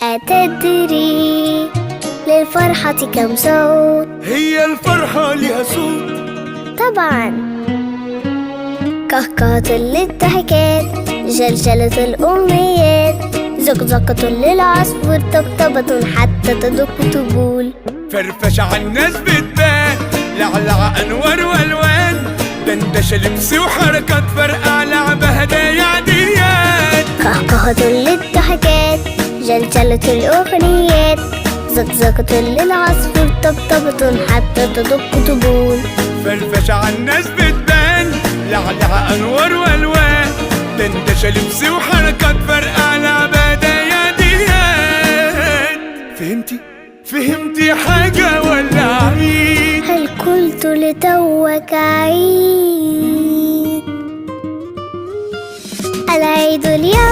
أتدري للفرحة كم صوت؟ هي الفرحة لها صوت؟ طبعا، كهكهة للضحكات، جلجلة الأمنيات، زقزقة للعصفور، طبطبة حتى تدق طبول، فرفشة عالناس بتبان، لعلع أنوار وألوان، دندشة لبس وحركات، فرقع لعبة هدايا عديات. كهكهة للضحكات، جلجلة الأغنيات، زقزقة للعصفور، طبطبة حتى تدق طبول، فرفشة عالناس بتبان، لعلع أنوار وألوان، دندشة لبس وحركات، فرقع لعبة هدايا عديات. فهمتي حاجة ولا عيد؟ هل قلت لتوك عيد؟ العيد اليوم